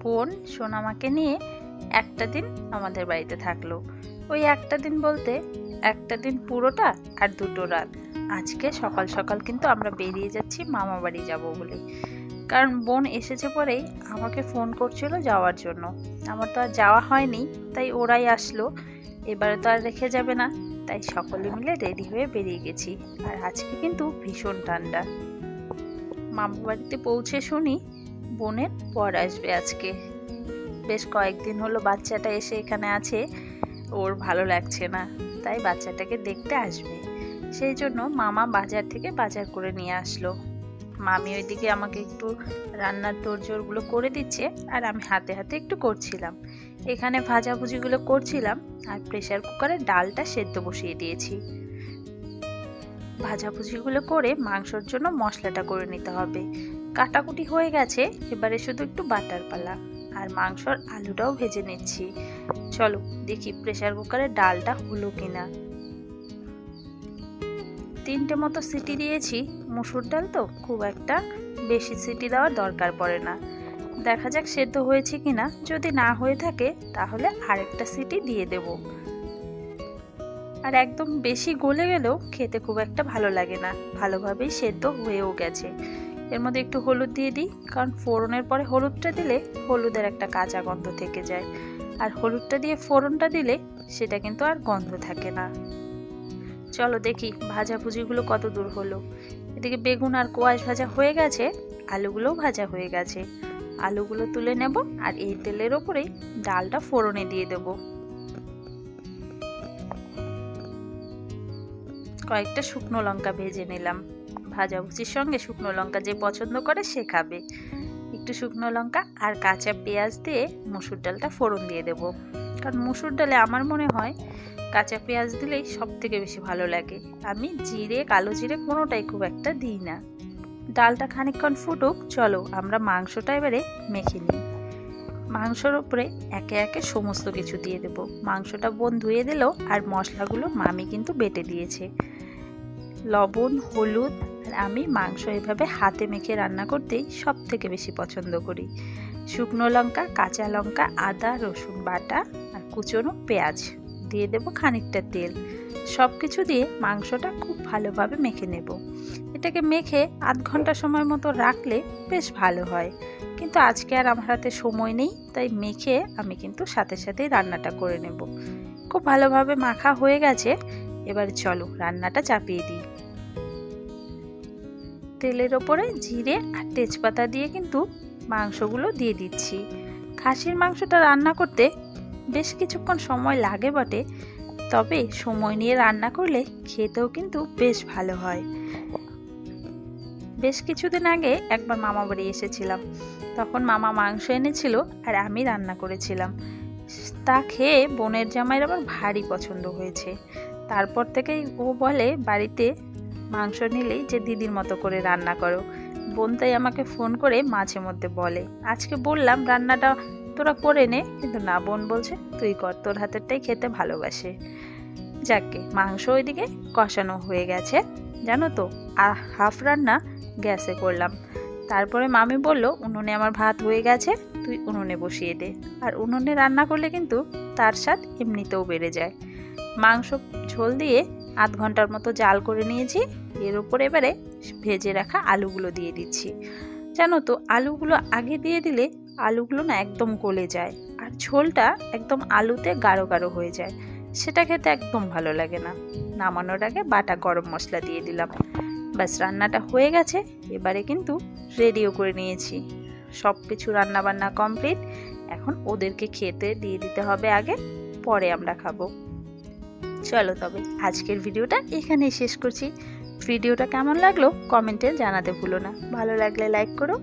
বোন সোনামাকে নিয়ে একটা দিন আমাদের বাড়িতে থাকলো। ওই একটা দিন বলতে একটা দিন পুরোটা আর দুটো রাত। আজকে সকাল সকাল কিন্তু আমরা বেরিয়ে যাচ্ছি মামা বাড়ি যাব বলে, কারণ বোন এসেছে পরেই আমাকে ফোন করছিল যাওয়ার জন্য। আমার তো আর যাওয়া হয়নি, তাই ওরাই আসলো। এবারে তো আর রেখে যাবে না, তাই সকলে মিলে রেডি হয়ে বেরিয়ে গেছি। আর আজকে কিন্তু ভীষণ ঠান্ডা। মামা বাড়িতে পৌঁছে শুনি বোনের বর আসবে আজকে। বেশ কয়েকদিন হলো বাচ্চাটা এসে এখানে আছে, ওর ভালো লাগছে না, তাই বাচ্চাটাকে দেখতে আসবে। সেই জন্য মামা বাজার থেকে বাজার করে নিয়ে আসলো। মামি ওইদিকে আমাকে একটু রান্নার তোড়জোড়গুলো করে দিচ্ছে, আর আমি হাতে হাতে একটু করছিলাম। এখানে ভাজাভুজিগুলো করছিলাম, আর প্রেসার কুকারে ডালটা সেদ্ধ বসিয়ে দিয়েছি। ভাজাভুজিগুলো করে মাংসর জন্য মশলাটা করে নিতে হবে। কাটাকুটি হয়ে গেছে, এবারে শুধু একটু বাটার পালা। আর মাংসর আলুটাও ভেজে নিচ্ছি। চলো দেখি প্রেসার কুকারে ডালটা হলো কিনা। 3টে মতো সিটি দিয়েছি। মুসুর ডাল তো খুব একটা বেশি সিটি দেওয়ার দরকার পড়ে না। দেখা যাক সেদ্ধ হয়েছে কিনা। যদি না হয়ে থাকে তাহলে আরেকটা সিটি দিয়ে দেব। আর একদম বেশি গলে গেলেও খেতে খুব একটা ভালো লাগে না, ভালোভাবেই সেদ্ধ হয়েও গেছে। এর মধ্যে একটু হলুদ দিয়ে দিই, কারণ ফোড়নের পরে হলুদটা দিলে হলুদের একটা কাঁচা গন্ধ থেকে যায়, আর হলুদটা দিয়ে ফোড়নটা দিলে সেটা কিন্তু আর গন্ধ থাকে না। চলো দেখি ভাজাভুজিগুলো কত দূর হলো। এদিকে বেগুন আর কোয়াশ ভাজা হয়ে গেছে, আলুগুলোও ভাজা হয়ে গেছে। আলুগুলো তুলে নেব, আর এই তেলের ওপরেই ডালটা ফোড়নে দিয়ে দেব। কয়েকটা শুকনো লঙ্কা ভেজে নিলাম। ভাজাভুজির সঙ্গে শুকনো লঙ্কা যে পছন্দ করে সে খাবে। একটু শুকনো লঙ্কা আর কাঁচা পেঁয়াজ দিয়ে মসুর ডালটা ফোড়ন দিয়ে দেব, কারণ মসুর ডালে আমার মনে হয় কাঁচা পেঁয়াজ দিলেই সব থেকে বেশি ভালো লাগে। আমি জিরে কালো জিরে কোনোটাই খুব একটা দিই না। ডালটা খানিকক্ষণ ফুটুক, চলো আমরা মাংসটা এবারে মেখে নিই। মাংসর উপরে একে একে সমস্ত কিছু দিয়ে দেব। মাংসটা বোন ধুয়ে দিল, আর মশলাগুলো মামি কিন্তু বেটে দিয়েছে। লবণ, হলুদ, আর আমি মাংস এভাবে হাতে মেখে রান্না করতেই সব থেকে বেশি পছন্দ করি। শুকনো লঙ্কা, কাঁচা লঙ্কা, আদা রসুন বাটা আর কুচনো পেঁয়াজ দিয়ে দেব, খানিকটা তেল। সব কিছু দিয়ে মাংসটা খুব ভালোভাবে মেখে নেব। এটাকে মেখে আধ ঘন্টা সময় মতো রাখলে বেশ ভালো হয়, কিন্তু আজকে আর আমার হাতে সময় নেই, তাই মেখে আমি কিন্তু সাথে সাথেই রান্নাটা করে নেব। খুব ভালোভাবে মাখা হয়ে গেছে। এবার চলো রান্নাটা চাপিয়ে দিই। তেলের ওপরে জিরে আর তেজপাতা দিয়ে কিন্তু মাংসগুলো দিয়ে দিচ্ছি। খাসির মাংসটা রান্না করতে বেশ কিছুক্ষণ সময় লাগে বটে, তবে সময় নিয়ে রান্না করলে খেতেও কিন্তু বেশ ভালো হয়। বেশ কিছুদিন আগে একবার মামা বাড়ি এসেছিলাম, তখন মামা মাংস এনেছিল আর আমি রান্না করেছিলাম। তা খেয়ে বোনের জামাইয়ের আবার ভারী পছন্দ হয়েছে। তারপর থেকেই ও বলে বাড়িতে মাংস নিলেই যে দিদির মতো করে রান্না করো। বোন তাই আমাকে ফোন করে মাঝে মধ্যে বলে। আজকে বললাম রান্নাটা তোরা করে নে, কিন্তু না, বোন বলছে তুই কর, তোর হাতেরটাই খেতে ভালোবাসে। যাকে মাংস ওইদিকে কষানো হয়ে গেছে জানো তো, আর হাফ রান্না গ্যাসে করলাম। তারপরে মামি বলল উনুনে আমার ভাত হয়ে গেছে, তুই উনুনে বসিয়ে দে। আর উনুনে রান্না করলে কিন্তু তার স্বাদ এমনিতেও বেড়ে যায়। মাংস ঝোল দিয়ে আধ ঘন্টার মতো জাল করে নিয়েছি। এর উপর এবারে ভেজে রাখা আলুগুলো দিয়ে দিচ্ছি। জানো তো আলুগুলো আগে দিয়ে দিলে আলুগুলো না একদম গলে যায়, আর ঝোলটা একদম আলুতে গাঢ় গাঢ় হয়ে যায়, সেটা খেতে একদম ভালো লাগে না। নামানোর আগে বাটা গরম মশলা দিয়ে দিলাম। ব্যাস রান্নাটা হয়ে গেছে। এবারে কিন্তু রেডিও করে নিয়েছি, সব কিছু রান্নাবান্না কমপ্লিট। এখন ওদেরকে খেতে দিয়ে দিতে হবে আগে, পরে আমরা খাবো। চলো তবে আজকের ভিডিওটা এখানেই শেষ করছি। ভিডিওটা কেমন লাগলো কমেন্টে জানাতে ভুলো না। ভালো লাগলে লাইক করো।